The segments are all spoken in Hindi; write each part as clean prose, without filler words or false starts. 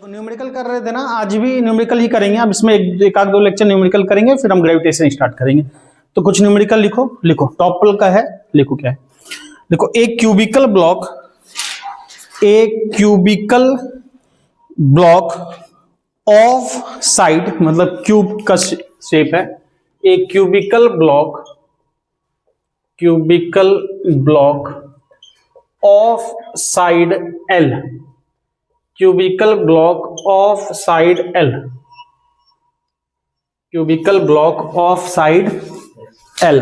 देखो न्यूमेरिकल कर रहे थे ना, आज भी न्यूमेरिकल ही करेंगे। अब इसमें एक आध दो लेक्चर न्यूमेरिकल करेंगे, फिर हम ग्रेविटेशन स्टार्ट करेंगे। तो कुछ न्यूमेरिकल लिखो टॉपल का है, लिखो क्या है। देखो एक क्यूबिकल ब्लॉक ऑफ साइड, मतलब क्यूब का शेप है। एक cubical block of side L, cubical block of side L, cubical block of side L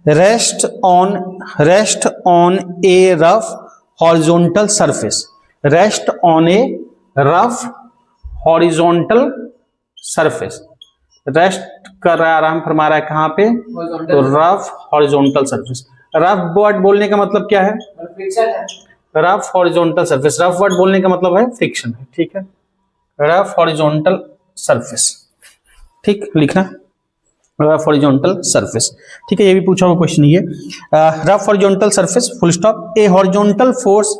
rest on A rough horizontal surface, rest on A rough horizontal surface. Rest कर रहा है, आराम फरमा रहा है कहां पे, तो rough horizontal surface. Rough word बोलने का मतलब क्या है, rough horizontal surface. Rough word बोलने का मतलब है फ्रिक्शन है, ठीक है। रफ हॉरिजॉन्टल सरफेस, ठीक लिखना, रफ हॉरिजॉन्टल सरफेस, ठीक है। ये भी पूछा हुआ क्वेश्चन ही है। Rough horizontal surface full stop. A horizontal force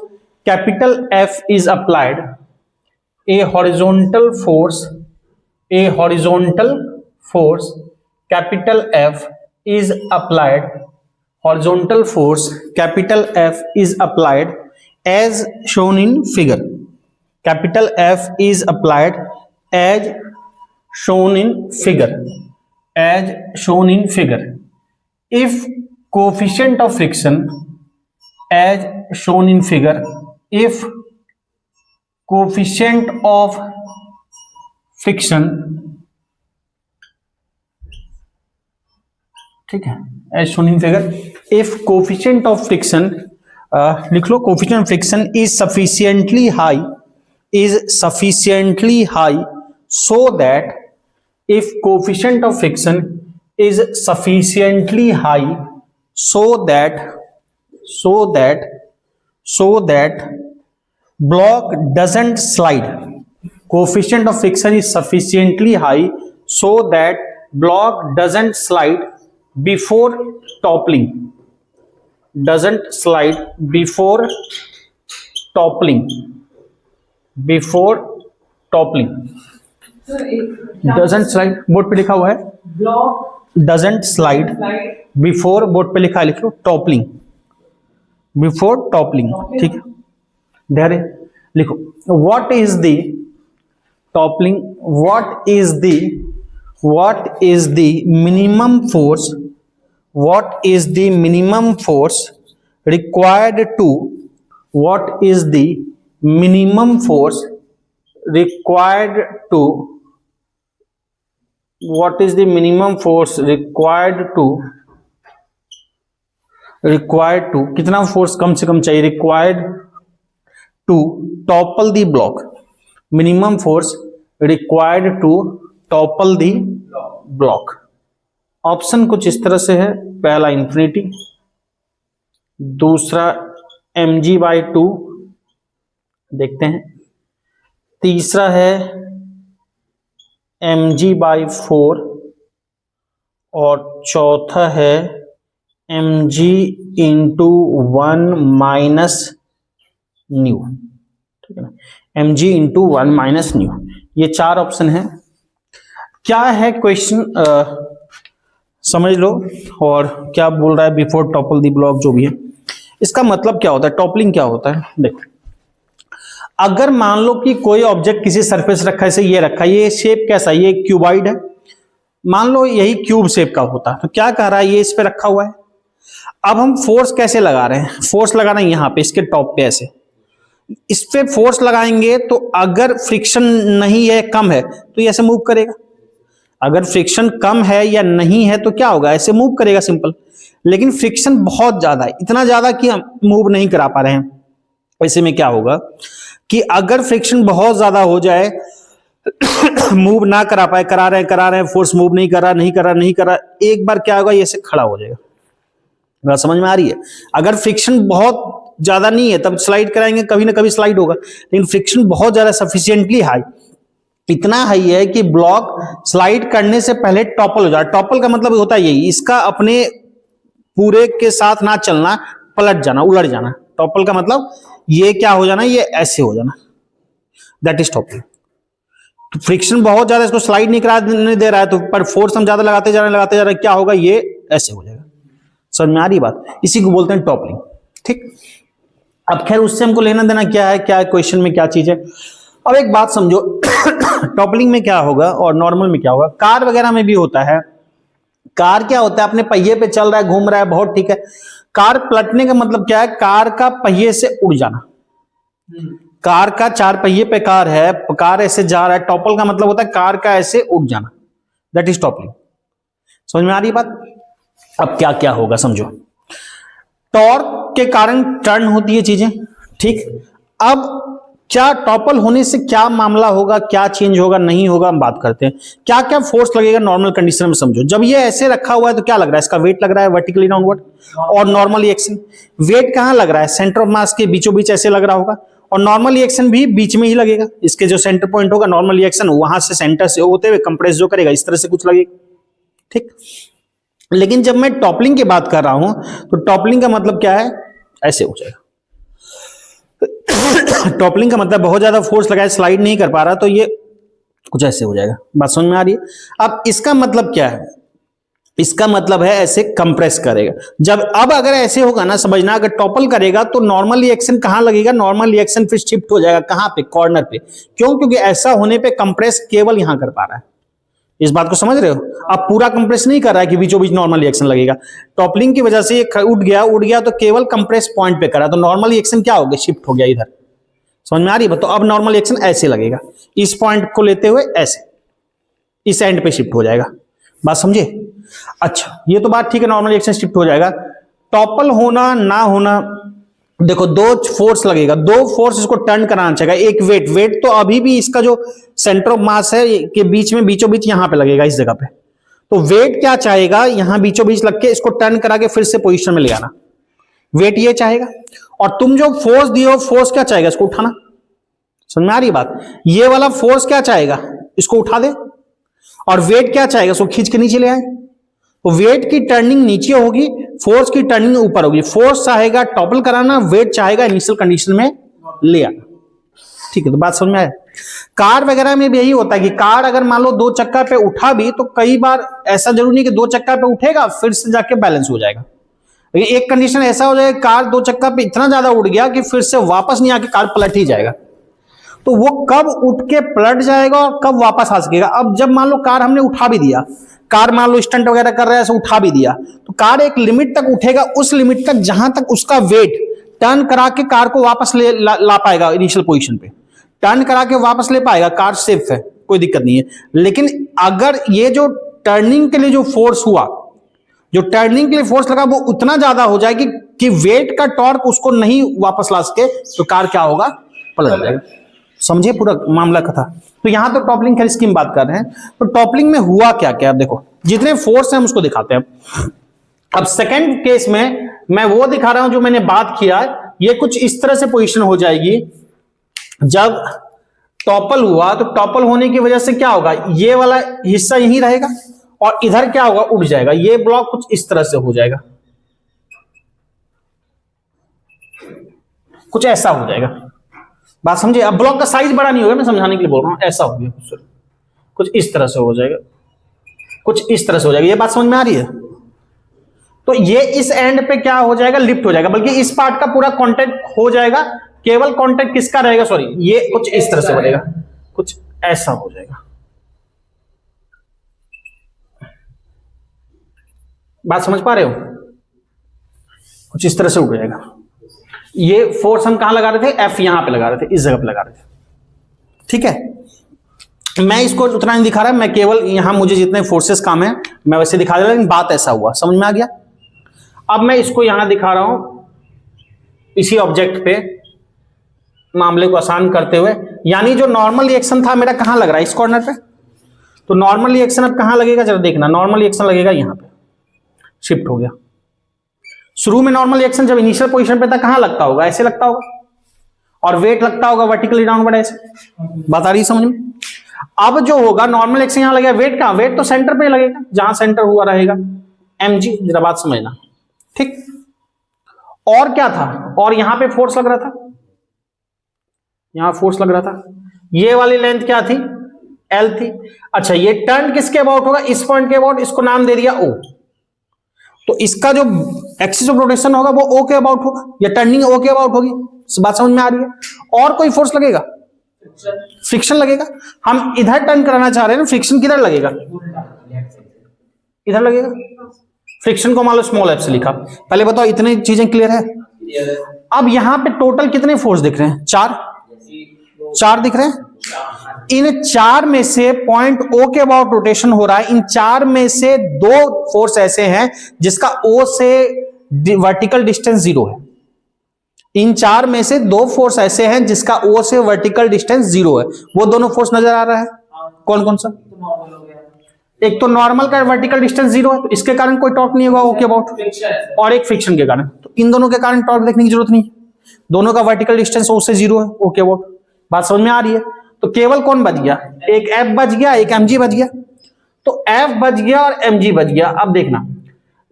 capital F is applied, A horizontal force capital F is applied, horizontal force capital F is applied as shown in figure, capital F is applied as shown in figure, if coefficient of friction as shown in figure, if coefficient of friction, ठीक है, as shown in figure, if coefficient of friction, लिख लो coefficient of friction is sufficiently high so that, if coefficient of friction is sufficiently high so that block doesn't slide, coefficient of friction is sufficiently high so that block doesn't slide before toppling, doesn't slide before toppling, doesn't slide, board पे लिखा हुआ है doesn't slide before, बोर्ड पे लिखा है, लिख लो toppling, before toppling, ठीक है। धैर्य लिखो, what is the toppling, what is the minimum force, what is the minimum force required to, what is the minimum force required to, what is the minimum force required to, कितना फोर्स कम से कम चाहिए, required to topple the block, minimum force required to topple the block। Option कुछ इस तरह से है, पहला इंफिनिटी, दूसरा mg/2, देखते हैं, तीसरा है mg/4 और चौथा है mg/1 माइनस न्यू, ठीक है ना, mg/1 माइनस न्यू। ये चार ऑप्शन है। क्या है क्वेश्चन समझ लो, और क्या बोल रहा है, बिफोर टॉपल दी ब्लॉक, जो भी है इसका मतलब क्या होता है, टॉपलिंग क्या होता है। देखो अगर मान लो कि कोई ऑब्जेक्ट किसी सरफेस रखा है, जैसे ये रखा है, ये शेप कैसा है, ये क्यूबॉइड है, मान लो यही क्यूब शेप का होता, तो क्या कह रहा है, ये इस पे रखा हुआ है। अब हम फोर्स कैसे लगा रहे हैं, फोर्स लगा रहे हैं यहाँ पे, इसके टॉप पे ऐसे, इस पे फोर्स लगाएंगे तो अगर फ्रिक्शन नहीं है, कम है, तो ये ऐसे मूव करेगा। अगर फ्रिक्शन कम है या नहीं है तो क्या होगा, ऐसे मूव करेगा, सिंपल। लेकिन फ्रिक्शन बहुत ज्यादा है, इतना ज्यादा कि हम मूव नहीं करा पा रहे हैं। ऐसे में क्या होगा कि अगर फ्रिक्शन बहुत ज्यादा हो जाए, मूव ना करा पाए, करा रहे हैं, फोर्स मूव नहीं कर रहा, एक बार क्या होगा, ये ऐसे खड़ा हो जाएगा। बात समझ में आ रही है। अगर फ्रिक्शन बहुत ज्यादा नहीं है तब स्लाइड कराएंगे, कभी ना कभी स्लाइड होगा, लेकिन फ्रिक्शन बहुत ज्यादा, सफिशिएंटली हाई, इतना हाई है कि ब्लॉक स्लाइड करने से पहले टॉपल हो जाए। टॉपल का मतलब होता है यही, इसका अपने पूरे के साथ ना चलना, पलट जाना, उलट जाना। टॉपल का मतलब ये क्या हो जाना, ये ऐसे हो जाना, दैट इज टॉपलिंग। तो फ्रिक्शन बहुत ज्यादा, इसको स्लाइड नहीं कराने दे रहा है, तो पर फोर्स हम ज्यादा लगाते जा रहे हैं, क्या होगा, ये ऐसे हो जाएगा। समझ में आ रही बात? इसी को बोलते हैं टॉपलिंग। ठीक, अब खैर उससे हमको लेना देना क्या है, क्या क्वेश्चन में क्या चीज है। अब एक बात समझो, टॉपलिंग में क्या होगा और नॉर्मल में क्या होगा। कार वगैरह में भी होता है। कार क्या होता है, अपने पहिए पे चल रहा है, घूम रहा है, बहुत ठीक है। कार पलटने का मतलब क्या है, कार का पहिए से उड़ जाना। कार का 4 पहिए पे कार है, कार ऐसे जा रहा है, टॉपल का मतलब होता है कार का ऐसे उड़ जाना, दैट इज टॉपलिंग। समझ में आ रही बात? अब क्या क्या होगा समझो। टॉर्क के कारण टर्न होती है चीजें, ठीक। अब क्या टॉपल होने से क्या मामला होगा, क्या चेंज होगा, नहीं होगा, हम बात करते हैं। क्या क्या फोर्स लगेगा नॉर्मल कंडीशन में समझो। जब ये ऐसे रखा हुआ है तो क्या लग रहा है, इसका वेट लग रहा है वर्टिकली डाउनवर्ड, और नॉर्मल एक्शन वेट कहां लग रहा है, सेंटर ऑफ मास के बीचों बीच ऐसे लग रहा होगा, और नॉर्मल एक्शन भी बीच में ही लगेगा। इसके जो सेंटर पॉइंट होगा, नॉर्मल एक्शन वहां से सेंटर से होते हुए कंप्रेस जो करेगा, इस तरह से कुछ लगेगा, ठीक। लेकिन जब मैं टॉपलिंग की बात कर रहा हूं तो टॉपलिंग का मतलब क्या है, ऐसे हो जाएगा। टॉपलिंग का मतलब बहुत ज्यादा फोर्स लगाए, स्लाइड नहीं कर पा रहा, तो ये कुछ ऐसे हो जाएगा। बात समझ में आ रही है? अब इसका मतलब क्या है, इसका मतलब है ऐसे कंप्रेस करेगा। जब अब अगर ऐसे होगा ना, समझना, अगर टॉपल करेगा तो नॉर्मल एक्शन कहां लगेगा, नॉर्मल एक्शन फिर शिफ्ट हो जाएगा कहां पे, कॉर्नर पे। क्यों? क्योंकि ऐसा होने पे कंप्रेस केवल यहां कर पा रहा है। इस बात को समझ रहे हो? अब पूरा कंप्रेस नहीं कर रहा है कि बीचों बीच नॉर्मल रिएक्शन लगेगा। टॉपलिंग की वजह से ये उठ गया तो केवल कंप्रेस पॉइंट पे करा, तो नॉर्मल रिएक्शन क्या हो गया, शिफ्ट हो गया इधर। समझ में आ रही है? तो अब नॉर्मल रिएक्शन ऐसे लगेगा, इस पॉइंट को लेते हुए ऐसे इस एंड पे शिफ्ट हो जाएगा। बात समझे? अच्छा, ये तो बात ठीक है, नॉर्मल रिएक्शन शिफ्ट हो जाएगा। टॉपल होना ना होना, देखो दो फोर्स लगेगा, दो फोर्स इसको टर्न कराना चाहिए। एक वेट तो अभी भी इसका जो सेंटर ऑफ मास है के बीच में, बीचों बीच यहां पे लगेगा, इस जगह पे। तो वेट क्या चाहेगा, यहां बीचों बीच लग के इसको टर्न करा के फिर से पोजीशन में ले आना, वेट ये चाहेगा। और तुम जो फोर्स दियो, फोर्स क्या चाहेगा, इसको उठाना। समझ में आ रही बात? ये वाला फोर्स क्या चाहेगा, इसको उठा दे। और वेट क्या चाहेगा, इसको खींच के नीचे ले आए। तो वेट की टर्निंग नीचे होगी, फोर्स की टर्निंग ऊपर होगी। फोर्स चाहेगा टॉपल कराना, वेट चाहेगा इनिशियल कंडीशन में ले आना। ठीक है, तो बात समझ में आया? कार वगैरह में भी यही होता है कि कार अगर मान लो 2 चक्का पे उठा भी, तो कई बार ऐसा जरूरी नहीं कि 2 चक्का पे उठेगा फिर से जाके बैलेंस हो जाएगा। लेकिन एक कंडीशन ऐसा हो जाएगा, कार 2 चक्का पे इतना ज्यादा उड़ गया कि फिर से वापस नहीं आके कार पलट ही जाएगा। तो वो कब उठ के पलट जाएगा और कब वापस आ सकेगा। अब जब मान लो कार हमने उठा भी दिया, कार मान लो स्टंट वगैरह कर रहा है, ऐसे उठा भी दिया, तो कार एक लिमिट तक उठेगा, उस लिमिट तक जहां तक उसका वेट टर्न करा के कार को वापस ला पाएगा इनिशियल पोजीशन पे, टर्न करा के वापस ले पाएगा, कार सेफ है, कोई दिक्कत नहीं है। लेकिन अगर ये जो टर्निंग के लिए जो फोर्स हुआ, जो टर्निंग के लिए फोर्स लगा, वो उतना ज्यादा हो जाएगी कि वेट का टॉर्क उसको नहीं वापस ला सके, तो कार क्या होगा, पलट जाएगा। समझे पूरा मामला का था? तो यहां तो टॉपलिंग खैर इसकी बात कर रहे हैं। तो टॉपलिंग में हुआ क्या क्या, देखो जितने फोर्स हैं हम उसको दिखाते हैं। अब सेकंड केस में मैं वो दिखा रहा हूं जो मैंने बात किया। ये कुछ इस तरह से पोजीशन हो जाएगी। जब टॉपल हुआ तो टॉपल होने की वजह से क्या होगा, ये वाला हिस्सा यहीं रहेगा और इधर क्या होगा, उठ जाएगा। ये ब्लॉक कुछ इस तरह से हो जाएगा, कुछ ऐसा हो जाएगा। बात समझे? अब ब्लॉक का साइज बड़ा नहीं होगा, मैं समझाने के लिए बोल रहा हूं। ऐसा हो गया, कुछ इस तरह से हो जाएगा, कुछ इस तरह से हो जाएगा। ये बात समझ में आ रही है? तो ये इस एंड पे क्या हो जाएगा, लिफ्ट हो जाएगा, बल्कि इस पार्ट का पूरा कांटेक्ट हो जाएगा। केवल कांटेक्ट किसका रहेगा, सॉरी, ये कुछ इस तरह से बनेगा, कुछ ऐसा हो जाएगा। बात समझ पा रहे हो? कुछ इस तरह से उठ जाएगा। ये फोर्स हम कहां लगा रहे थे, एफ यहां पे लगा रहे थे, इस जगह पे लगा रहे थे। ठीक है, मैं इसको उतना नहीं दिखा रहा, मैं केवल यहां मुझे जितने फोर्सेस काम है मैं वैसे दिखा रहा हूं, लेकिन बात ऐसा हुआ, समझ में आ गया? अब मैं इसको यहां दिखा रहा हूं इसी ऑब्जेक्ट पे, मामले को आसान करते हुए। यानी जो नॉर्मल रिएक्शन था मेरा कहां लग रहा है, इस कॉर्नर पे। तो नॉर्मल रिएक्शन अब कहां लगेगा, जरा देखना, नॉर्मल रिएक्शन लगेगा यहां पे, शिफ्ट हो गया। शुरू में नॉर्मल रिएक्शन जब इनिशियल पोजीशन पे था कहां लगता होगा, ऐसे लगता होगा, और वेट लगता होगा वर्टिकली डाउनवर्ड ऐसे। बात आ रही है समझ में? अब जो होगा नॉर्मल एक्शन यहां लगेगा, वेट कहां, वेट तो सेंटर पे लगेगा, जहां सेंटर हुआ रहेगा, mg। जरा बात समझना, ठीक। और क्या था, और यहां पे फोर्स लग रहा था, यहां फोर्स लग रहा था। ये वाली लेंथ क्या थी, L थी। अच्छा ये टर्न किसके अबाउट होगा, इस पॉइंट के अबाउट, इसको नाम दे दिया O। तो इसका जो एक्सिस ऑफ रोटेशन होगा वो O के अबाउट होगा, या टर्निंग O के अबाउट होगी। बात समझ में आ रही है। और कोई फोर्स लगेगा, फ्रिक्शन लगेगा। हम इधर टर्न कराना चाह रहे हैं ना, फ्रिक्शन किधर लगेगा, इधर लगेगा। फ्रिक्शन को मान लो स्मॉल एफ से लिखा। पहले बताओ इतनी चीजें क्लियर है। अब यहां पे टोटल कितने फोर्स दिख रहे हैं, चार दिख रहे हैं। इन चार में से पॉइंट O के अबाउट रोटेशन हो रहा है। इन चार में से दो फोर्स ऐसे हैं जिसका O से वर्टिकल डिस्टेंस 0 है। इन चार में से दो फोर्स ऐसे हैं जिसका O से वर्टिकल डिस्टेंस 0 है। वो दोनों फोर्स नजर आ रहा है, कौन कौन सा। एक तो नॉर्मल का वर्टिकल डिस्टेंस 0 है, तो इसके कारण कोई टॉर्क नहीं होगा O के अबाउट, और एक फ्रिक्शन के कारण। तो इन दोनों के कारण टॉर्क देखने की जरूरत नहीं, दोनों का वर्टिकल डिस्टेंस O से 0 है, O के अबाउट। बात समझ में आ रही है। तो केवल कौन बच गया, एक F बच गया, एक mg बच गया। तो F बच गया और mg बच गया। अब देखना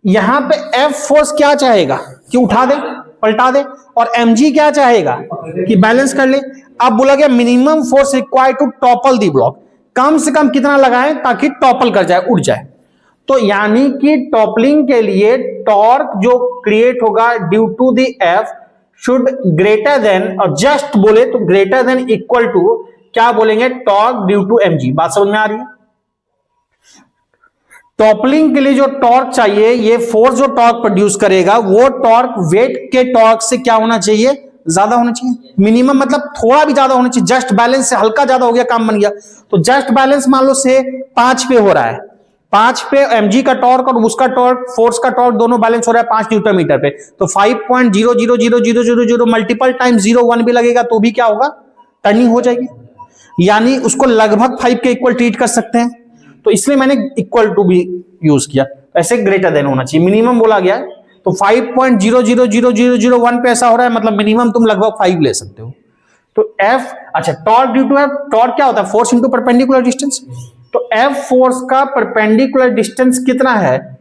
यहां पे F फोर्स क्या चाहेगा कि उठा दे, पलटा दे, और mg क्या चाहेगा कि बैलेंस कर ले। अब बोला गया minimum force required to topple the block, कम से कम कितना लगाएं ताकि टॉपल कर जाए, उड़ जाए। तो यानी कि टॉपलिंग के लिए टॉर्क जो क्रिएट होगा due to the F should greater than, और जस्ट बोले तो ग्रेटर देन इक्वल टू क्या बोलेंगे, टॉर्क ड्यू टू mg। बात समझ में आ रही है। टॉपलिंग के लिए जो टॉर्क चाहिए, ये फोर्स जो टॉर्क प्रोड्यूस करेगा वो टॉर्क वेट के टॉर्क से क्या होना चाहिए, ज्यादा होना चाहिए। मिनिमम मतलब थोड़ा भी ज्यादा होना चाहिए, जस्ट बैलेंस से हल्का ज्यादा हो गया काम बन गया। तो जस्ट बैलेंस मान लो से 5 पे हो रहा है, 5 पे mg का टॉर्क और उसका टॉर्क, फोर्स का टॉर्क दोनों बैलेंस हो रहा है 5 न्यूटन मीटर पे। तो 5.0000000 मल्टीपल टाइम 0.1 भी लगेगा तो भी क्या होगा, टर्निंग हो जाएगी। यानी उसको लगभग 5 के इक्वल ट्रीट कर सकते हैं। तो इसलिए मैंने इक्वल टू भी यूज किया। ऐसे ग्रेटर देन होना चाहिए, मिनिमम बोला गया है। तो 5.0000001 पे ऐसा हो रहा है, मतलब मिनिमम तुम लगभग 5 ले सकते हो। तो F, अच्छा torque due to F, torque क्या होता है, फोर्स इनटू परपेंडिकुलर डिस्टेंस। तो F फोर्स का परपेंडिकुलर डिस्टेंस कितना है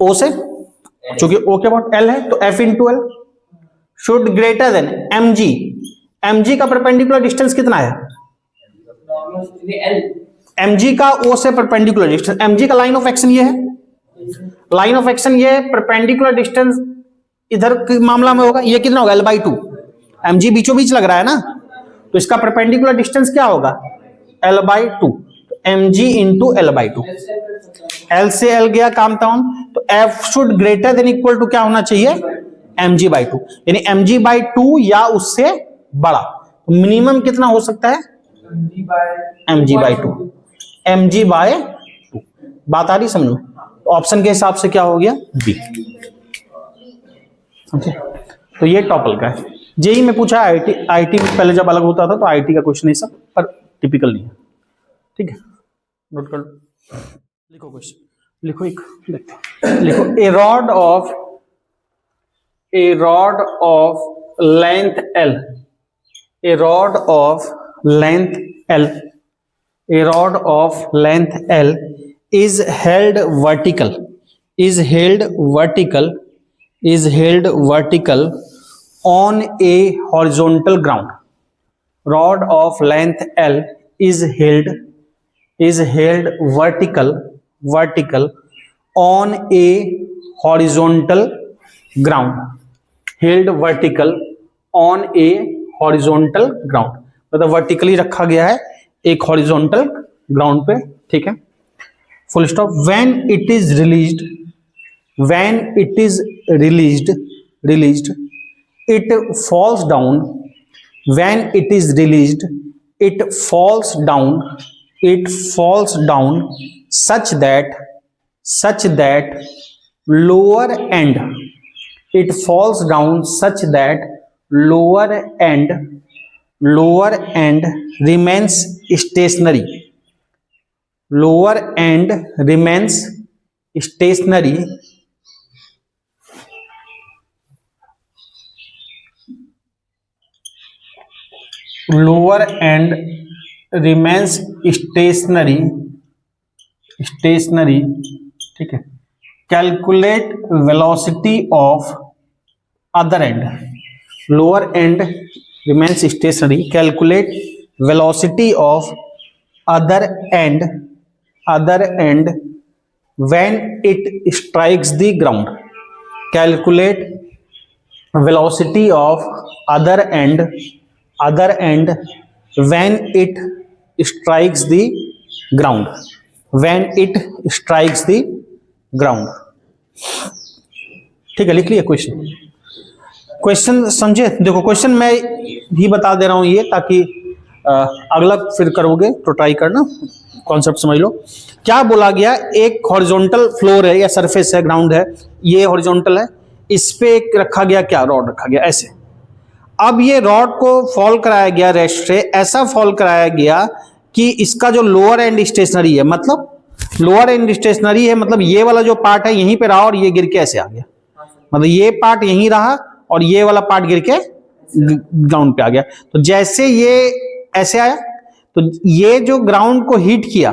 O से, क्योंकि O के अबाउट L है, तो F into L should greater then mg। mg का परपेंडिकुलर डिस्टेंस कितना है, mg का O से परपेंडिकुलर डिस्टेंस, mg का लाइन ऑफ एक्शन ये है, लाइन ऑफ एक्शन ये है, परपेंडिकुलर डिस्टेंस इधर के मामला में होगा, ये कितना होगा L/2। mg बीचों बीच लग रहा है ना, तो इसका परपेंडिकुलर डिस्टेंस क्या होगा L/2। तो mg इंटू L/2, L से L गया काम डाउन। तो F should greater than equal to क्या होना चाहिए, mg/2, यानी mg/2 या उससे बड़ा। तो मिनिमम कितना हो सकता है, mg/2, mg/2। बात आ रही समझ में। ऑप्शन के हिसाब से क्या हो गया, बी। ओके, तो ये टॉपल का है। जेई में पूछा, आईटी में पहले जब अलग होता था तो आईटी का क्वेश्चन है सब, पर टिपिकल नहीं है। ठीक है, नोट कर लो, लिखो क्वेश्चन, लिखो एक, लिखो a rod of length L, a rod of length L, a rod of length L is held vertical on a horizontal ground. Rod of length L is held vertical on a horizontal ground. Held vertical on a horizontal ground, मतलब वर्टिकली रखा गया है एक हॉरिजॉन्टल ग्राउंड पे। ठीक है, full stop. When it is released it falls down, when it is released it falls down such that lower and, it falls down such that lower end remains stationary, lower end remains stationary ठीक है। Calculate velocity of other and, lower and remains stationary, calculate velocity of other end when it strikes the ground. Calculate velocity of other end when it strikes the ground. When it strikes the ground. ठीक है, लिख लिया क्वेश्चन समझे? देखो क्वेश्चन मैं भी बता दे रहा हूं ये, ताकि अगला फिर करोगे तो ट्राई करना, कॉन्सेप्ट समझ लो। क्या बोला गया, एक हॉरिजॉन्टल फ्लोर है या सरफेस है, ग्राउंड है, ये हॉरिजॉन्टल है, इस पे एक रखा गया, क्या रॉड रखा गया ऐसे। अब ये रॉड को फॉल कराया गया रेस्ट से, ऐसा फॉल कराया गया कि इसका जो लोअर एंड स्टेशनरी है, मतलब लोअर एंड स्टेशनरी है, मतलब ये वाला जो पार्ट है यहीं पे रहा और ये गिर के ऐसे आ गया, मतलब ये पार्ट यहीं रहा और ये वाला पार्ट गिर के ग्राउंड पे आ गया। तो जैसे ये ऐसे आया, तो ये जो ग्राउंड को हिट किया,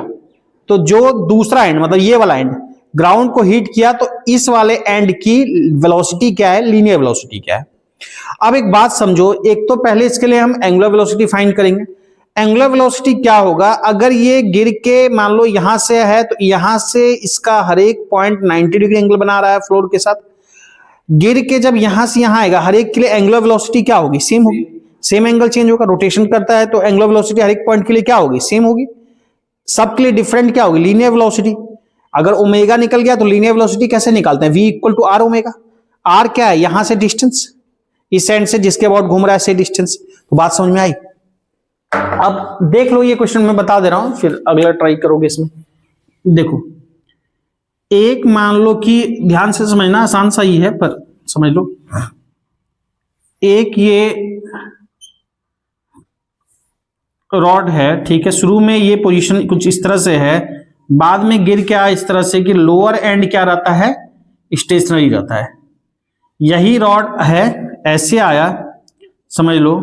तो जो दूसरा एंड, मतलब ये वाला एंड ग्राउंड को हिट किया, तो इस वाले एंड की वेलोसिटी क्या है, लीनियर वेलोसिटी क्या है। अब एक बात समझो, एक तो पहले इसके लिए हम एंगुलर वेलोसिटी फाइंड करेंगे। एंगुलर वेलोसिटी क्या होगा, अगर ये गिर के मान लो यहां से है, तो यहां से इसका हर एक पॉइंट 90 डिग्री एंगल बना रहा है फ्लोर के साथ, गिर के जब यहां से यहां आएगा, हर एक के लिए एंगुलर वेलोसिटी क्या होगी, सेम होगी, सेम एंगल चेंज होगा, रोटेशन करता है तो एंगुलर वेलोसिटी हर एक पॉइंट के लिए क्या होगी, सेम होगी। सबके लिए डिफरेंट क्या होगी, लीनियर वेलोसिटी। अगर ओमेगा निकल गया तो लीनियर वेलोसिटी कैसे निकालते हैं, v equal to r omega. R क्या है, यहां से डिस्टेंस, इस एंड से जिसके अबाउट घूम रहा है से डिस्टेंस। तो बात समझ में आई। अब देख लो ये क्वेश्चन मैं बता दे रहा हूं, फिर अगला ट्राई करोगे इसमें। देखो एक मान लो कि, ध्यान से समझना, आसान सा ही है पर समझ लो। एक ये रॉड है, ठीक है, शुरू में ये पोजीशन कुछ इस तरह से है, बाद में गिर क्या इस तरह से कि लोअर एंड क्या रहता है, स्टेशनरी रहता है। यही रॉड है, ऐसे आया, समझ लो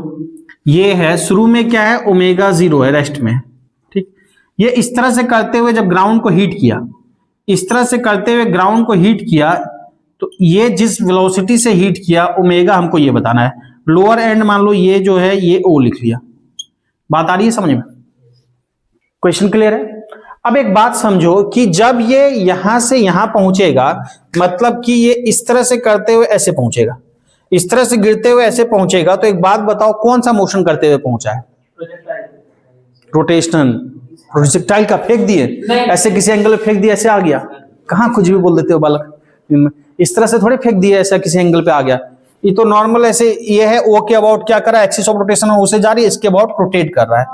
ये है, शुरू में क्या है, ओमेगा 0 है रेस्ट में, ठीक। ये इस तरह से करते हुए जब ग्राउंड को हीट किया, इस तरह से करते हुए ग्राउंड को हीट किया, तो ये जिस वेलोसिटी से हीट किया, ओमेगा हमको ये बताना है। लोअर एंड मान लो ये जो है ये ओ लिख लिया। बात आ रही है समझ में, क्वेश्चन क्लियर है। अब एक बात समझो कि जब ये यहां से यहां पहुंचेगा, मतलब कि ये इस तरह से करते हुए ऐसे पहुंचेगा, इस तरह से गिरते हुए ऐसे पहुंचेगा, तो एक बात बताओ कौन सा मोशन करते हुए पहुंचा है, रोटेशनल। प्रोजेक्टाइल का फेंक दिए, ऐसे किसी एंगल में फेंक दिया, ऐसे आ गया, कहां कुछ भी बोल देते हो बालक, इस तरह से थोड़े फेंक दिया, ऐसा किसी एंगल पे आ गया। ये तो नॉर्मल ऐसे, ये है ओ के अबाउट क्या कर रहा है, एक्सिस ऑफ रोटेशन उसे जा रही है, इसके अबाउट रोटेट कर रहा है,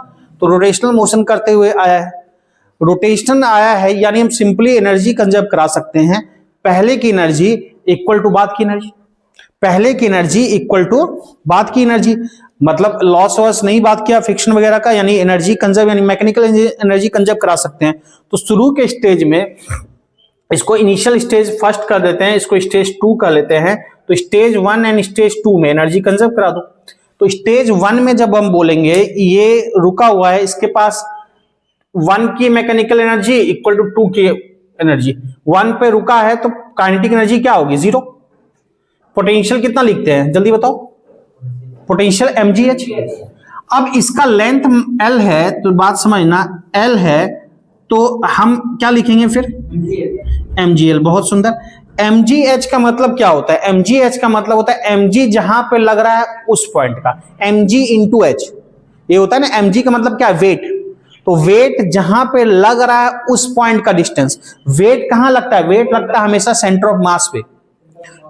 तो रोटेशनल मोशन करते हुए आया है। रोटेशन आया है यानी हम सिंपली एनर्जी कंजर्व करा सकते हैं, पहले की एनर्जी इक्वल टू बाद की एनर्जी, पहले की एनर्जी इक्वल टू बाद की एनर्जी, मतलब लॉस वॉस नहीं बात किया फिक्शन वगैरह का, यानी एनर्जी कंजर्व, यानी मैकेनिकल एनर्जी कंजर्व करा सकते हैं। तो शुरू के स्टेज में इसको इनिशियल स्टेज फर्स्ट कर देते हैं, इसको स्टेज 2 कर लेते हैं, तो स्टेज 1 एंड स्टेज 2 में एनर्जी कंजर्व करा दो। तो स्टेज 1 में जब हम बोलेंगे ये रुका हुआ है, इसके पास 1 की मैकेनिकल एनर्जी इक्वल टू 2 की एनर्जी, 1 पे रुका है तो काइनेटिक एनर्जी क्या होगी, 0। पोटेंशियल कितना लिखते हैं जल्दी बताओ, पोटेंशियल mgh। अब इसका लेंथ l है, तो बात समझना l है, तो हम क्या लिखेंगे फिर, mgl। बहुत सुंदर। mgh का मतलब क्या होता है, mgh का मतलब होता है mg जहां पे लग रहा है उस पॉइंट का, mg इंटू h, ये होता है ना। mg का मतलब क्या है, वेट, तो वेट जहां पे लग रहा है उस पॉइंट का डिस्टेंस। वेट कहां लगता है, वेट लगता है हमेशा सेंटर ऑफ मास पे।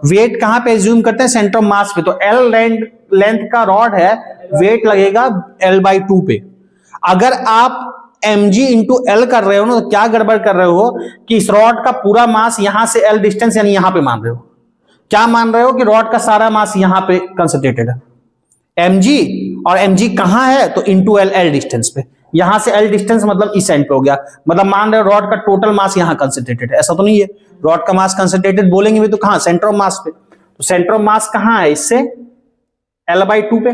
वेट कहां पे एज्यूम करते हैं, सेंटर ऑफ मास पे। तो L लेंथ का रॉड है, वेट लगेगा L/2 पे। अगर आप mg इंटू एल कर रहे हो ना, तो क्या गड़बड़ कर रहे हो कि इस रॉड का पूरा मास यहां से L डिस्टेंस यानी यहां पे मान रहे हो। क्या मान रहे हो कि रॉड का सारा मास यहां पे कंसंट्रेटेड है, mg, और mg कहां है तो इंटू L डिस्टेंस पे। यहां से L डिस्टेंस मतलब इस एंड पे हो गया, मतलब मान रहे हो रॉड का टोटल मास यहां कंसंट्रेटेड है, ऐसा तो नहीं है। रॉड का मास कंसंट्रेटेड बोलेंगे भी तो कहां, सेंटर ऑफ मास पे। तो सेंटर ऑफ मास कहां है, इससे L/2 पे।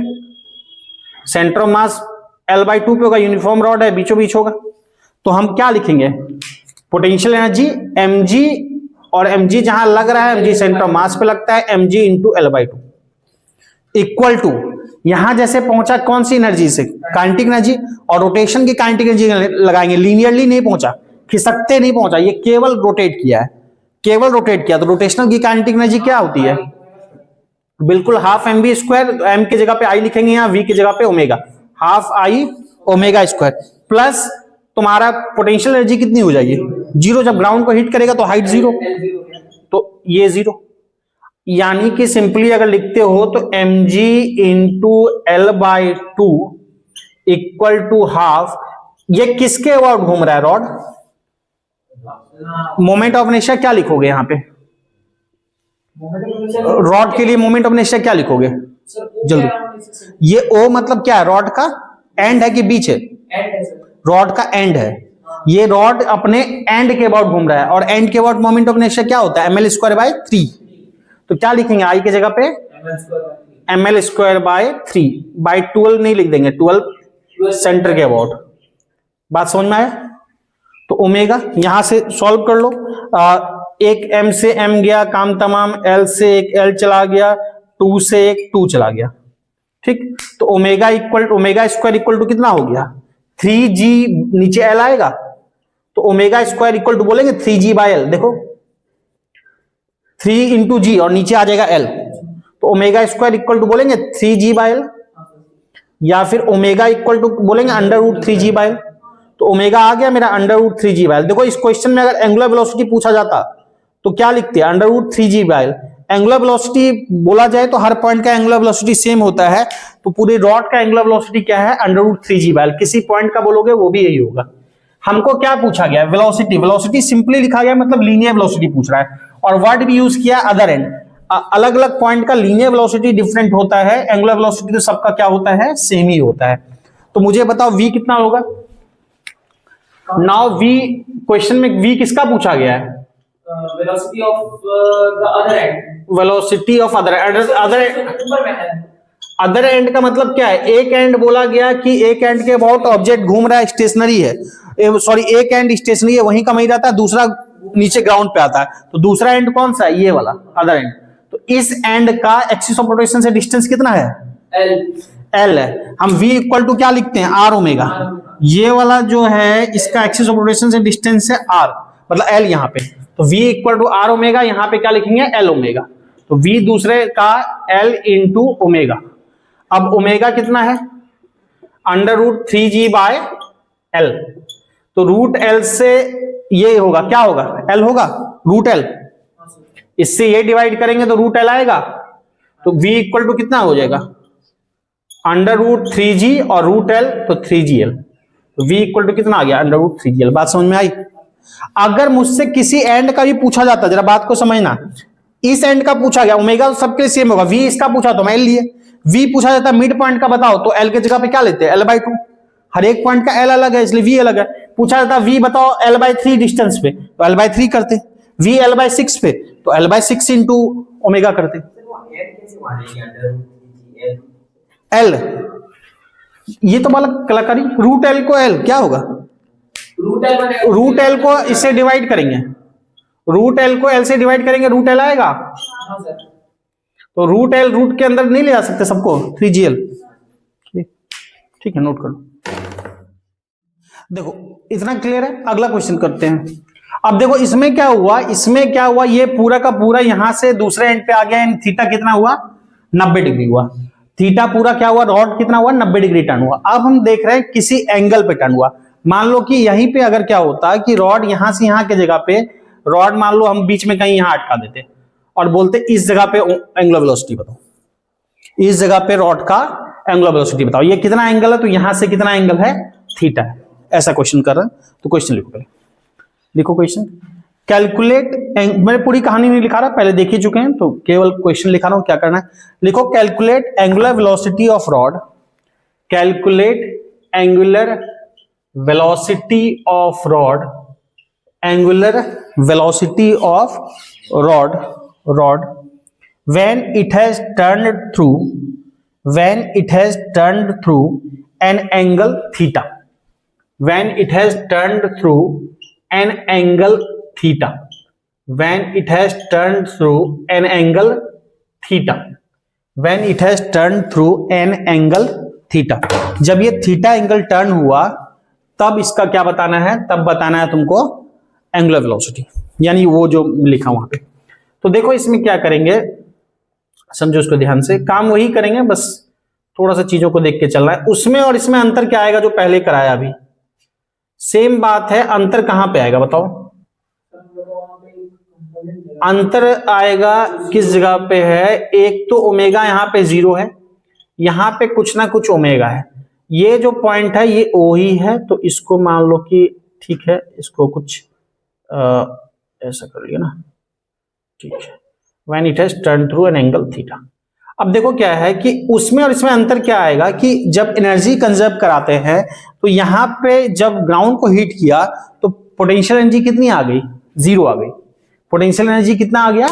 सेंटर ऑफ मास L/2 पे होगा, यूनिफॉर्म रॉड है, बीचों बीच होगा। तो हम क्या लिखेंगे, पोटेंशियल एनर्जी mg, और mg जहां लग रहा है, mg सेंटर ऑफ मास पे लगता है, mg into L/2। Equal to, यहां जैसे पहुंचा कौन सी एनर्जी से, काइनेटिक एनर्जी, और रोटेशन की काइनेटिक एनर्जी लगाएंगे, लीनियरली नहीं पहुंचा, खिसकते नहीं पहुंचा, ये केवल रोटेट किया है, केवल रोटेट किया, तो रोटेशनल की काइनेटिक एनर्जी क्या होती है, बिल्कुल half m v square, m की जगह पे आई लिखेंगे, यहाँ वी की जगह पे omega, half I omega square, plus तुम्हारा पोटेंशियल एनर्जी कितनी हो जाएगी, जीरो, जब ग्राउंड को हिट करेगा तो हाइट जीरो, तो ये जीरो, यानी कि सिंपली अगर लिखते हो तो mg into l by two equal to half, ये किसके अबाउट घूम रहा है रॉड, मोमेंट ऑफ इनर्शिया क्या लिखोगे यहां पे, रॉड के लिए मोमेंट ऑफ इनर्शिया क्या लिखोगे जल्दी, ये ओ मतलब क्या है, रॉड का एंड है कि बीच है, रॉड का एंड है, ये रॉड अपने एंड के अबाउट घूम रहा है, और एंड के अबाउट मोमेंट ऑफ इनर्शिया क्या होता है, ml स्क्वायर बाय 3, तो क्या लिखेंगे आई की जगह पे ml स्क्वायर बाय 3 बाय 12 नहीं लिख देंगे, 12 सेंटर के अबाउट, बात समझ में आया, तो ओमेगा यहां से सॉल्व कर लो, एक m से m गया काम तमाम, l से एक l चला गया, 2 से एक 2 चला गया, ठीक, तो omega equal omega square equal to कितना हो गया 3g, नीचे l आएगा, तो ओमेगा स्क्वायर इक्वल टू बोलेंगे 3g बाय l, देखो 3 इंटू जी और नीचे आ जाएगा l, तो ओमेगा स्क्वायर इक्वल टू बोलेंगे 3g बाय l, या फिर ओमेगा इक्वल टू बोलेंगे under root 3g by l, तो ओमेगा आ गया मेरा under root 3g by l। देखो इस क्वेश्चन में अगर एंगुलर वेलोसिटी पूछा जाता तो क्या लिखते हैं, under root 3g by l, angular velocity बोला जाए तो हर पॉइंट का एंगुलर वेलोसिटी सेम होता है, तो पूरे रॉड का एंगुलर वेलोसिटी क्या है, under root 3g by l, किसी पॉइंट का बोलोगे वो भी यही होगा। हमको क्या पूछा गया, वेलोसिटी, वेलोसिटी सिंपली लिखा गया मतलब लीनियर वेलोसिटी पूछ रहा है, और वर्ड भी यूज किया अदर एंड, अलग अलग पॉइंट का लीनियर वेलोसिटी डिफरेंट होता है, एंगुलर वेलोसिटी तो सबका क्या होता है, सेम ही होता है। तो मुझे बताओ v कितना होगा, नाउ v, क्वेश्चन में v किसका पूछा गया है, velocity of the other and, velocity of other and का मतलब क्या है, एक एंड बोला गया कि एक एंड के अबाउट ऑब्जेक्ट घूम रहा है, स्टेशनरी है, सॉरी एक एंड स्टेशनरी है वहीं का वहीं रहता है, दूसरा नीचे ग्राउंड पे आता है, तो दूसरा एंड कौन सा है, ये वाला अदर एंड, तो इस एंड का एक्सिस ऑफ रोटेशन से डिस्टेंस कितना है, एल है, हम v इक्वल टू क्या लिखते हैं, आर ओमेगा, ये वाला जो है इसका एक्सिस ऑफ रोटेशन से डिस्टेंस है r, मतलब l यहाँ पे, तो v equal to r omega, यहाँ पे क्या लिखेंगे l ओमेगा, तो v दूसरे का l इंटू ओमेगा, अब ओमेगा कितना है under root 3g by l, तो रूट l से ये होगा, क्या होगा l होगा, रूट l, इससे ये डिवाइड करेंगे तो रूट l आएगा, तो v इक्वल टू कितना हो जाएगा अंडर रूट 3g और रूट l, तो 3gl, तो v इक्वल टू कितना आ गया अंडर रूट 3gl, बात समझ में आई। अगर मुझसे किसी एंड का भी पूछा जाता, जरा बात को समझना, इस एंड का पूछा गया, ओमेगा तो सबके सेम होगा, v इसका पूछा तो मैं l लिए, v पूछा जाता मिड पॉइंट का बताओ तो l के जगह पे क्या लेते हैं, l बाई 2, हर एक पॉइंट का l अलग है इसलिए v अलग है, पूछा जाता v बताओ l बाई 3 डिस्टेंस पे, तो l बाई 3 करते, v l बाई 6 पे तो l बाई 6 इंटू ओमेगा करते, l, ये तो वाला कलाकारी, रूट l को l क्या होगा, रूट l को इससे डिवाइड करेंगे, रूट l को l से डिवाइड करेंगे, रूट l आएगा, तो रूट l रूट के अंदर नहीं ले जा सकते सबको, 3gl, ठीक है नोट कर लो। देखो इतना क्लियर है, अगला क्वेश्चन करते हैं। अब देखो इसमें क्या हुआ, इसमें क्या हुआ, ये पूरा का पूरा यहां से दूसरे एंड पे आ गया, थीटा कितना हुआ 90 डिग्री हुआ, थीटा पूरा क्या हुआ, रॉड कितना हुआ 90 डिग्री टर्न हुआ। अब हम देख रहे हैं किसी एंगल पे टर्न हुआ, मान लो कि यहीं पे अगर क्या होता है कि रॉड यहां से यहां के जगह पे, रॉड मान लो हम बीच में कहीं यहां अटका देते और बोलते इस जगह पे एंगुलर वेलोसिटी बताओ, इस जगह पे रॉड का एंगुलर वेलोसिटी बताओ, ये कितना एंगल है, तो यहां से कितना एंगल है, थीटा है, ऐसा क्वेश्चन कर रहे हैं। तो क्वेश्चन लिखो पहले, लिखो क्वेश्चन, कैलकुलेट, मैं पूरी कहानी नहीं लिखा रहा, पहले देख ही चुके हैं तो केवल क्वेश्चन लिखा रहा हूं, क्या करना है लिखो, calculate angular velocity of rod, calculate angular velocity of rod, angular velocity of rod when it has turned through an angle theta, when it has turned through an angle theta, when it has turned through an angle theta, when it has turn through an angle theta, जब ये थीटा एंगल टर्न हुआ तब इसका क्या बताना है, तब बताना है तुमको एंगुलर वेलोसिटी, यानी वो जो लिखा वहां पे। तो देखो इसमें क्या करेंगे, समझो इसको ध्यान से, काम वही करेंगे, बस थोड़ा सा चीजों को देख के चलना है। उसमें और इसमें अंतर क्या आएगा, जो पहले कराया अभी सेम बात है, अंतर कहां पे आएगा बताओ? अंतर आएगा किस जगह पे है, एक तो ओमेगा यहां पे 0 है, यहां पे कुछ ना कुछ ओमेगा है, ये जो पॉइंट है ये ओ ही है, तो इसको मान लो कि ठीक है, इसको कुछ ऐसा कर लिया ना, ठीक है, when it has turn through an angle theta. अब देखो क्या है कि उसमें और इसमें अंतर क्या आएगा कि जब एनर्जी कंजर्व कराते हैं तो यहां पे जब ग्राउंड को हीट किया तो पोटेंशियल एनर्जी कितनी आ गई, 0 आ गई। पोटेंशियल एनर्जी कितना आ गया,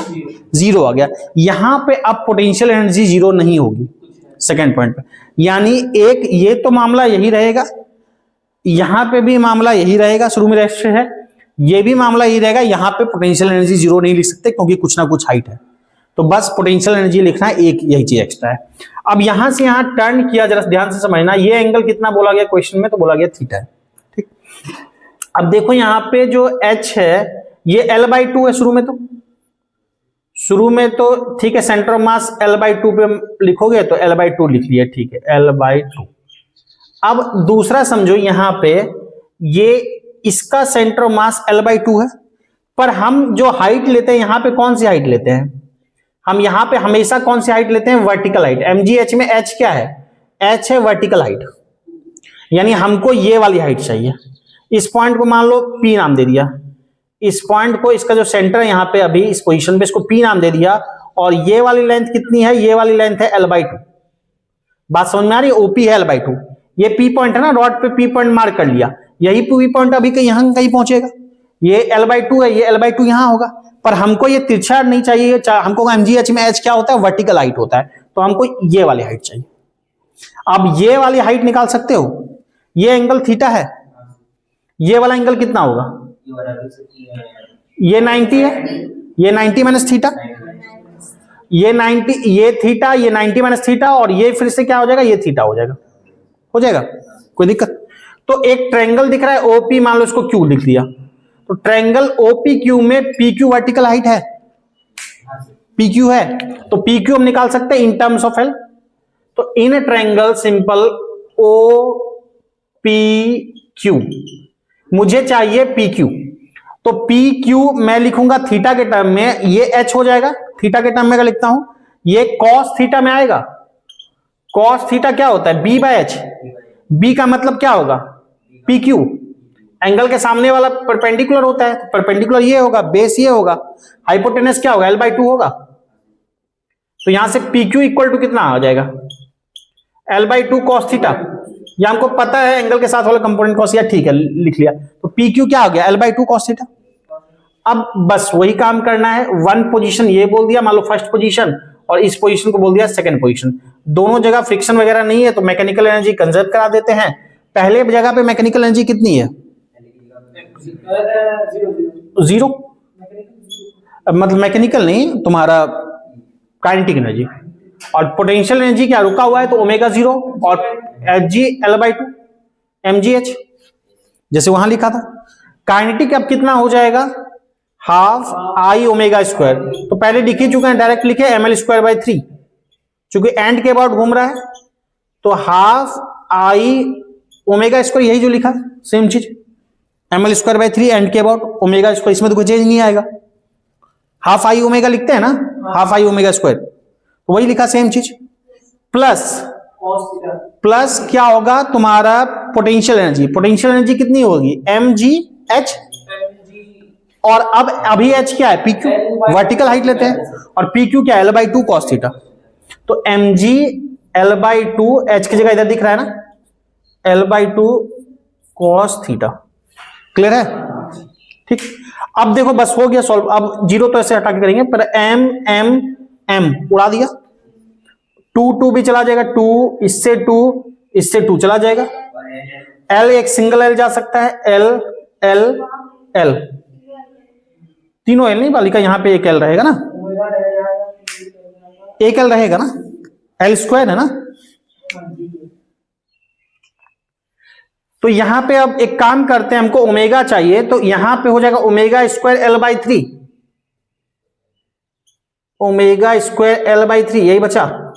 0 आ गया। यहां पे अब पोटेंशियल एनर्जी 0 नहीं होगी सेकेंड पॉइंट पे, यानी एक ये तो मामला यही रहेगा, यहां पे भी मामला यही रहेगा, शुरू में रेस्ट है, ये भी मामला यही रहेगा, यहां पे पोटेंशियल एनर्जी 0 नहीं लिख सकते क्योंकि कुछ ना कुछ हाइट है, तो बस पोटेंशियल एनर्जी लिखना है, एक यही चीज एक्स्ट्रा है। अब यहां से यहां टर्न किया, जरा ध्यान से समझना, ये एंगल कितना बोला गया क्वेश्चन में, तो बोला गया थीटा है, ठीक। अब देखो यहां पे जो h है ये L/2 है, शुरू में तो ठीक है, सेंटर ऑफ मास L/2 पे लिखोगे तो L/2 लिख लिया, ठीक है, L/2। अब दूसरा समझो, यहां पे ये इसका सेंटर ऑफ मास L/2 है, पर हम जो हाइट लेते हैं यहां पे कौन सी हाइट लेते हैं, हम यहां पे हमेशा कौन सी हाइट लेते हैं, वर्टिकल हाइट। mgh में h क्या है, h है वर्टिकल हाइट, यानी हमको ये वाली हाइट चाहिए। इस पॉइंट को मान लो P नाम दे दिया, इस पॉइंट को, इसका जो सेंटर है यहां पे अभी इस पोजीशन पे, इसको P नाम दे दिया, और ये वाली लेंथ कितनी है, ये वाली लेंथ है L/2। बात समझ में आ रही है, OP है L/2, ये P पॉइंट है ना, रॉड पे P पॉइंट मार्क कर लिया, यही P पॉइंट अभी यहां कहीं पहुंचेगा, ये L/2 है, ये L/2 यहां होगा, पर हमको ये तिरछा नहीं चाहिए, हमको mgh में h क्या होता है, वर्टिकल हाइट होता है, तो हमको ये वाली हाइट चाहिए। अब ये वाली हाइट निकाल सकते हो, ये एंगल थीटा है, ये वाला एंगल कितना होगा, ये 90 है, ये 90 माइनस थीटा, ये 90, ये थीटा, ये 90 माइनस थीटा, और ये फिर से क्या हो जाएगा, ये थीटा हो जाएगा, कोई दिक्कत? तो एक ट्रायंगल दिख रहा है ओपी, मान लो इसको क्यू लिख दिया, तो ट्रायंगल ओपी क्यू में पी क्यू वर्टिकल हाइट है, पी क्यू है, तो पी क्यू हम निकाल सकते हैं इन टर्म्स ऑफ एल। तो in triangle simple O P Q मुझे चाहिए पी क्यू, तो पी क्यू मैं लिखूंगा थीटा के टर्म में, ये एच हो जाएगा, थीटा के टर्म में लिखता हूं, ये कॉस थीटा में आएगा, कॉस थीटा क्या होता है, बी बाय एच, बी का मतलब क्या होगा, पी क्यू, एंगल के सामने वाला परपेंडिकुलर होता है, परपेंडिकुलर ये होगा, बेस ये होगा, हाइपोटेनस क्या होगा, L/2 होगा, तो यहां से पी क्यू इक्वल टू कितना आ जाएगा, L/2 कॉस थीटा, ये हमको पता है एंगल के साथ वाला कंपोनेंट कॉस, या ठीक है लिख लिया, तो पी क्यू क्या हो गया, L/2 कॉस थीटा। अब बस वही काम करना है, वन पोजीशन ये बोल दिया, मान लो फर्स्ट पोजीशन, और इस पोजीशन को बोल दिया सेकंड पोजीशन, दोनों जगह फ्रिक्शन वगैरह नहीं है तो मैकेनिकल एनर्जी कंजर्व करा देते हैं। पहले जगह पे मैकेनिकल एनर्जी कितनी है, 0, मतलब मैकेनिकल नहीं, तुम्हारा काइनेटिक एनर्जी, और पोटेंशियल एनर्जी क्या रुका हुआ है, तो ओमेगा 0 और Hg L/2 mgh, जैसे वहां लिखा था। काइनेटिक अब कितना हो जाएगा, हाफ आई ओमेगा स्क्वायर, तो पहले लिख ही चुके हैं, डायरेक्ट लिखे ml²/3, चूंकि एंड के अबाउट घूम रहा है तो हाफ आई ओमेगा स्क्वायर, यही जो लिखा सेम चीज, ml²/3 एंड के अबाउट ओमेगा स्क्वायर, इसमें तो कोई चेंज नहीं आएगा, हाफ आई ओमेगा लिखते हैं ना, हाफ आई ओमेगा स्क्वायर, तो वही लिखा सेम चीज, प्लस क्या होगा तुम्हारा पोटेंशियल एनर्जी, पोटेंशियल एनर्जी कितनी होगी, mgh, और अब अभी h क्या है, pq, वर्टिकल हाइट लेते हैं, और pq क्या है, L/2 cos थीटा, तो mg L/2, h की जगह इधर दिख रहा है ना, L/2 cos थीटा, क्लियर है, ठीक। अब देखो बस हो गया सॉल्व, अब 0 तो ऐसे हटा के करेंगे, पर m उड़ा दिया, 2 भी चला जाएगा, 2 इससे 2 चला जाएगा, L एक सिंगल L जा सकता है, L तीनों L नहीं, बालिका यहां पे एक L रहेगा ना, एक L रहेगा ना, एल स्क्वायर है ना। तो यहां पे अब एक काम करते हैं, हमको ओमेगा चाहिए, तो यहां पे हो जाएगा omega square L by 3, omega square L by 3, यही बचा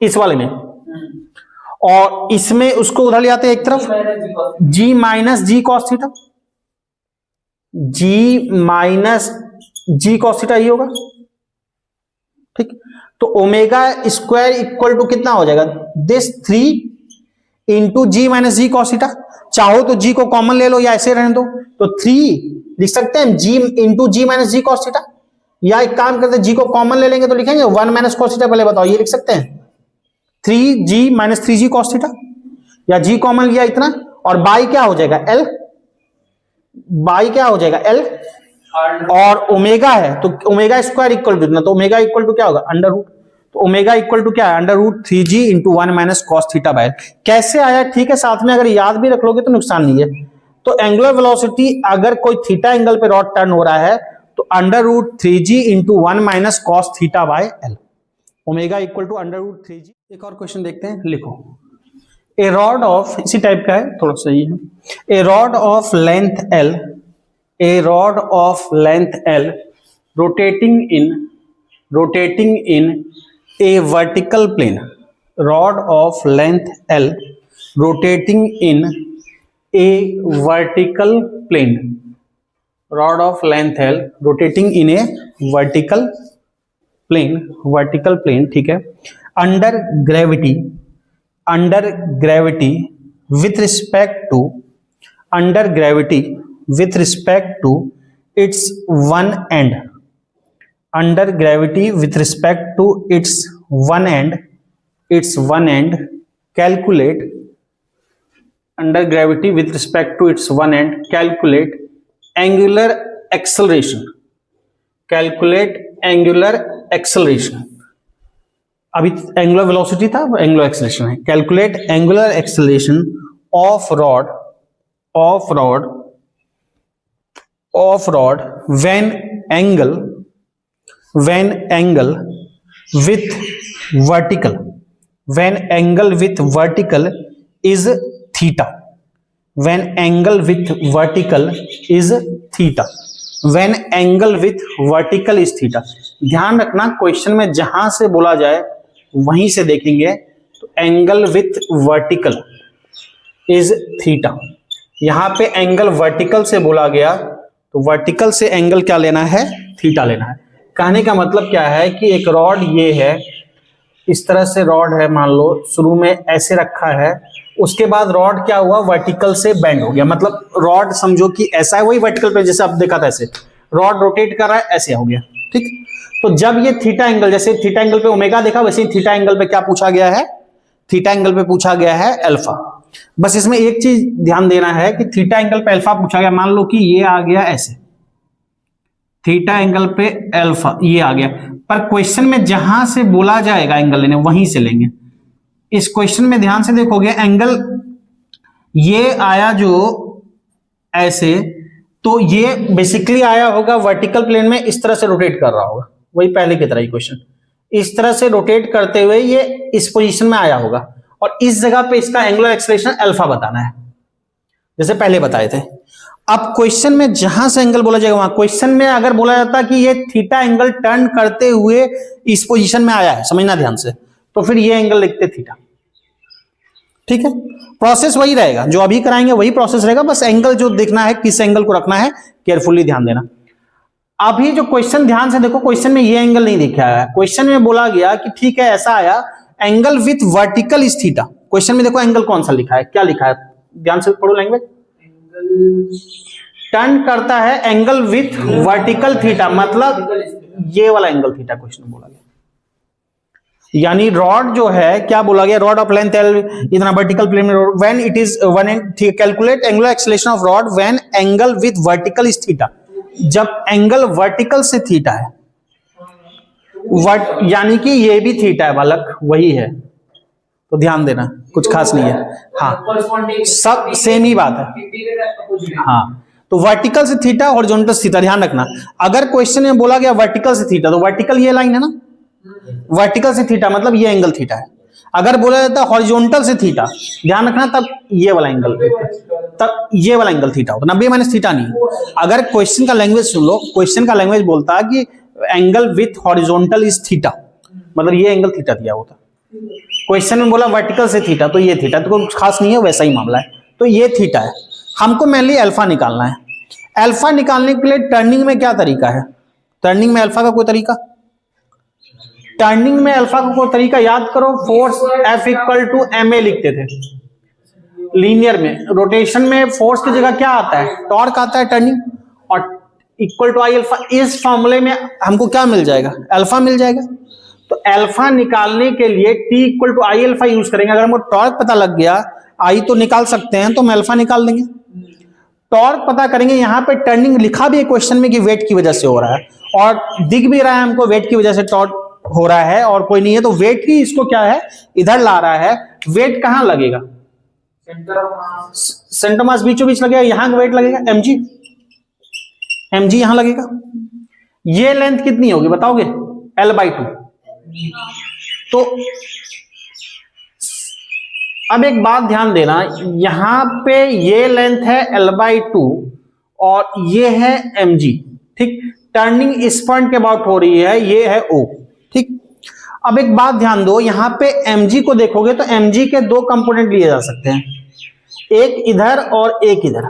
इस वाले में। और इसमें उसको उधर ले आते हैं एक तरफ, जी माइनस जी कॉस थीटा, जी माइनस जी कॉस थीटा ये होगा, ठीक। तो ओमेगा स्क्वायर इक्वल टू कितना हो जाएगा, this 3 into g minus g cos theta. चाहो तो जी को कॉमन ले लो या ऐसे रहने दो, तो 3 लिख सकते हैं जी into g minus g cos theta, या एक काम करते हैं जी को कॉमन ले लेंगे तो लिखेंगे 1 माइनस कॉस थीटा। पहले बताओ, ये लिख सकते हैं 3g minus 3g cos theta, या जी कॉमन लिया इतना, और बाई क्या हो जाएगा एल, बाई क्या हो जाएगा एल, और ओमेगा है तो ओमेगा स्क्वायर इक्वल टू इतना, तो ओमेगा इक्वल टू क्या होगा अंडर रूट, तो ओमेगा इक्वल टू क्या है under root 3g into 1 minus cos theta by. कैसे आया, ठीक है, साथ में अगर याद भी रख लोगे तो नुकसान नहीं है। तो एंगुलर वेलोसिटी अगर कोई थीटा एंगल पे रॉड टर्न हो रहा है तो under root 3g into 1 minus cos theta by L, omega equal to under root 3g। एक और क्वेश्चन देखते हैं, लिखो ए रॉड ऑफ, इसी टाइप का है थोड़ा सा, ये है a rod of length L, a rod of length L rotating in a vertical plane, rod of length L rotating in a vertical plane, rod of length L rotating in a vertical plane, ठीक है, under gravity with respect to its one end, under gravity with respect to its one end calculate, under gravity with respect to its one end calculate angular acceleration, अभी एंगुलर वेलोसिटी था, एंगुलर एक्सेलरेशन है, calculate angular acceleration of rod when angle with vertical is theta, when angle with vertical is theta, when angle with vertical is theta। ध्यान रखना क्वेश्चन में जहां से बोला जाए वहीं से देखेंगे, तो angle with vertical is theta, यहां पे एंगल वर्टिकल से बोला गया तो वर्टिकल से एंगल क्या लेना है, थीटा लेना है। कहने का मतलब क्या है कि एक रॉड ये है, इस तरह से रॉड है, मान लो शुरू में ऐसे रखा है, उसके बाद रॉड क्या हुआ, वर्टिकल से बेंड हो गया, मतलब रॉड समझो कि ऐसा है, वही वर्टिकल पे जैसे आप देखा था, ऐसे रॉड रोटेट कर रहा है, ऐसे हो गया, ठीक। तो जब ये थीटा एंगल, जैसे थीटा एंगल पे ओमेगा देखा, वैसे ही थीटा एंगल पे क्या पूछा गया है, थीटा एंगल पे पूछा गया है अल्फा। बस इसमें एक चीज ध्यान देना है कि थीटा एंगल पे अल्फा पूछा गया, मान लो कि ये आ गया ऐसे, थीटा एंगल पे अल्फा ये आ गया, पर क्वेश्चन में जहां से बोला जाएगा एंगल लेने वहीं से लेंगे। इस क्वेश्चन में ध्यान से देखोगे, एंगल ये आया जो ऐसे, तो ये बेसिकली आया होगा वर्टिकल प्लेन में, इस तरह से रोटेट कर रहा होगा, वही पहले की तरह ही क्वेश्चन, इस तरह से रोटेट करते हुए ये इस पोजीशन में आया होगा, और इस जगह पे इसका एंगुलर एक्सेलरेशन अल्फा बताना है, जैसे पहले बताए थे। अब क्वेश्चन में जहां से एंगल बोला जाएगा वहां, क्वेश्चन में अगर बोला जाता कि ये थीटा एंगल टर्न करते हुए इस पोजीशन में आया है, समझना ध्यान से, तो फिर ये एंगल लिखते थीटा, ठीक है। प्रोसेस वही रहेगा, जो अभी कराएंगे वही प्रोसेस रहेगा, बस एंगल जो देखना है, किस एंगल को रखना है, केयरफुली ध्यान देना। अभी जो क्वेश्चन ध्यान से देखो, क्वेश्चन में ये एंगल नहीं दिखा है, क्वेश्चन में बोला गया कि ठीक है ऐसा आया, angle with vertical is theta. Question में देखो एंगल कौन सा लिखा है, क्या लिखा है, ध्यान से पढ़ो लैंग्वेज, टर्न करता है एंगल विथ वर्टिकल थीटा, मतलब ये वाला एंगल थीटा क्वेश्चन में बोला गया। यानी रॉड जो है क्या बोला गया, रॉड ऑफ लेंथ एल इतना वर्टिकल प्लेन में, when it is one end, calculate angular acceleration of rod when angle with vertical is theta, जब एंगल वर्टिकल से थीटा है, यानी कि ये भी थीटा है बालक, वही है, तो ध्यान देना, कुछ खास नहीं है, हाँ सब सेम ही बात है, हाँ। तो वर्टिकल से थीटा, हॉरिजॉन्टल से थीटा, ध्यान रखना। अगर क्वेश्चन में बोला गया वर्टिकल से थीटा, तो वर्टिकल ये लाइन है ना, वर्टिकल से थीटा मतलब ये एंगल थीटा है। अगर बोला जाता है हॉरिजॉन्टल से थीटा, ध्यान रखना, तब ये वाला एंगल, तब ये वाला एंगल थीटा होगा, 90 माइनस थीटा नहीं। अगर क्वेश्चन का लैंग्वेज सुन लो, क्वेश्चन का लैंग्वेज बोलता है कि angle with horizontal is theta, मतलब ये एंगल थीटा दिया होता। क्वेश्चन में बोला वर्टिकल से थीटा, तो ये थीटा तो कुछ खास नहीं है, वैसा ही मामला है। तो ये थीटा है, हमको मेनली अल्फा निकालना है। अल्फा निकालने के लिए टर्निंग में क्या तरीका है? टर्निंग में अल्फा का कोई तरीका? टर्निंग में अल्फा का कोई तरीका याद करो, force F equal to ma लिखते थे लीनियर में। रोटेशन में फोर्स की जगह क्या आता है? टॉर्क आता है टर्निंग, और इक्वल टू आई अल्फा। इस फॉर्मूले में हमको क्या मिल जाएगा? अल्फा मिल जाएगा। तो अल्फा निकालने के लिए T equal to I alpha use करेंगे। अगर हमको टॉर्क पता लग गया, आई तो निकाल सकते हैं, तो हम अल्फा निकाल देंगे। टॉर्क पता करेंगे, यहाँ पे टर्निंग लिखा भी है क्वेश्चन में कि वेट की वजह से हो रहा है, और दिख भी रहा है हमको वेट की वजह से टॉर्क हो रहा है, और कोई नहीं है, तो वेट ही इसको क्या है, इधर ला रहा है। वेट कहां लगेगा? सेंटर मास बीचों बीच लगेगा, यहां वेट लगेगा mg, mg यहां लगेगा। ये लेंथ कितनी होगी बताओगे? L/2। तो अब एक बात ध्यान देना, यहां पे ये लेंथ है L/2 और ये है mg, ठीक। टर्निंग इस पॉइंट के अबाउट हो रही है, ये है O, ठीक। अब एक बात ध्यान दो, यहां पे mg को देखोगे तो mg के दो कंपोनेंट लिए जा सकते हैं, एक इधर और एक इधर।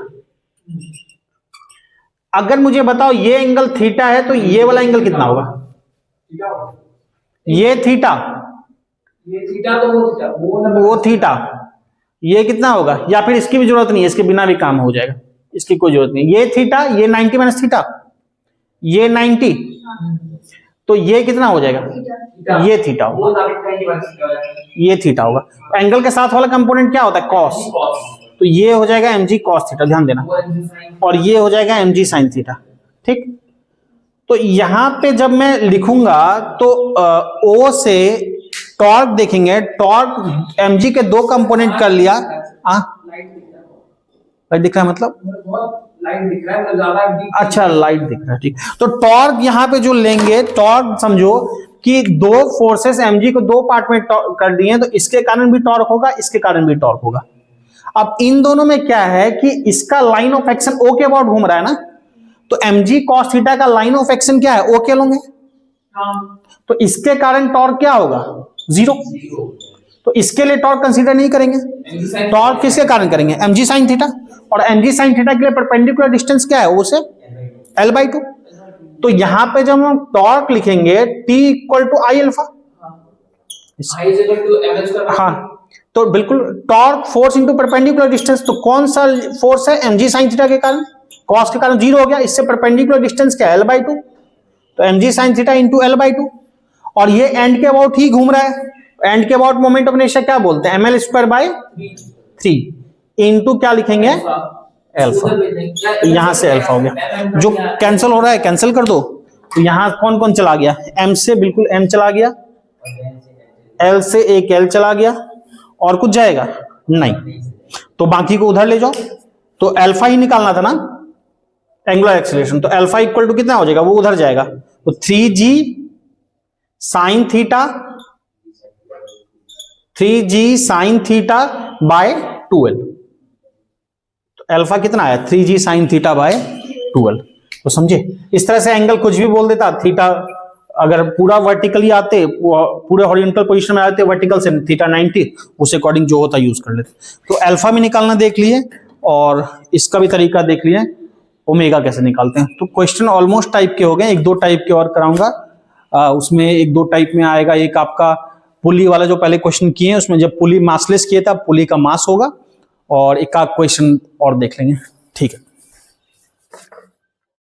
अगर मुझे बताओ ये एंगल थीटा है, तो ये वाला एंगल कितना होगा? ये थीटा, ये थीटा, तो वो थीटा, ये कितना होगा? या फिर इसकी भी जरूरत नहीं है, इसके बिना भी काम हो जाएगा, इसकी कोई जरूरत नहीं। ये थीटा, ये 90 माइनस थीटा, ये 90, तो ये कितना हो जाएगा? ये थीटा होगा, ये थीटा होगा। एंगल के साथ वाला कंपोनेंट क्या होता है? कॉस, तो ये हो जाएगा mg cos थीटा, ध्यान देना, और ये हो जाएगा mg sin थीटा, ठीक। तो यहां पे जब मैं लिखूंगा तो O से टॉर्क देखेंगे, टॉर्क mg के दो कंपोनेंट कर लिया। लाइट दिख रहा है मतलब? लाइट दिख रहा है, ज्यादा अच्छा, लाइट दिख रहा है, ठीक। तो टॉर्क यहां पे जो लेंगे, टॉर्क समझो कि दो फोर्सेस mg को दो पार्ट में कर दिए, तो इसके कारण भी टॉर्क होगा, इसके कारण भी टॉर्क होगा। अब इन दोनों में क्या है कि इसका लाइन ऑफ एक्शन O के अबाउट घूम रहा है ना, तो mg cos थीटा का लाइन ऑफ एक्शन क्या है? O के लोगे, तो इसके कारण टॉर्क क्या होगा? 0। तो इसके लिए टॉर्क कंसीडर नहीं करेंगे, टॉर्क किसके कारण करेंगे? mg sin थीटा, और mg sin थीटा के लिए परपेंडिकुलर डिस्टेंस क्या है? O से L/2। तो यहां पे जब हम टॉर्क लिखेंगे T equal to I alpha, हाँ, तो बिल्कुल torque force into perpendicular distance. तो कौन सा फोर्स है? mg sin थीटा के कारण, कॉस के कारण 0 हो गया, इससे परपेंडिकुलर डिस्टेंस क्या है? L/2, तो mg sin theta into L/2, और ये एंड के अबाउट ही घूम रहा है। एंड के अबाउट मोमेंट ऑफ इनर्शिया क्या बोलते हैं? ml²/3 इंटू क्या लिखेंगे? अल्फा। तो यहां से अल्फा हो गया, जो कैंसिल हो रहा है कैंसिल कर दो। तो यहां कौन कौन चला गया? m से बिल्कुल m चला गया, l से एक l चला गया, और कुछ जाएगा नहीं, तो बाकी को उधर ले जाओ। तो अल्फा ही निकालना था ना, एंगुलर एक्सीलरेशन, तो अल्फा इक्वल टू कितना हो जाएगा? वो उधर जाएगा, तो 3g sine theta, 3g sine theta by 2l। तो अल्फा कितना आया? 3g sine theta by 2l। तो समझे, इस तरह से एंगल कुछ भी बोल देता। थीटा अगर पूरा वर्टिकली आते, पूरे हॉरिजॉन्टल पोजीशन में आते, वर्टिकल से थीटा 90, उस अकॉर्डिंग जो होता यूज कर लेते। तो अल्फा भी निकालना देख लिए, और इसका भी तरीका देख लिए, ओमेगा कैसे निकालते हैं। तो क्वेश्चन ऑलमोस्ट टाइप के हो गए, एक दो टाइप के और कराऊंगा। उसमें एक दो टाइप में आएगा, एक आपका पुली वाला जो पहले क्वेश्चन किए हैं, उसमें जब पुली मासलेस किए था, पुली का मास होगा, और एक आध क्वेश्चन और देख लेंगे, ठीक है।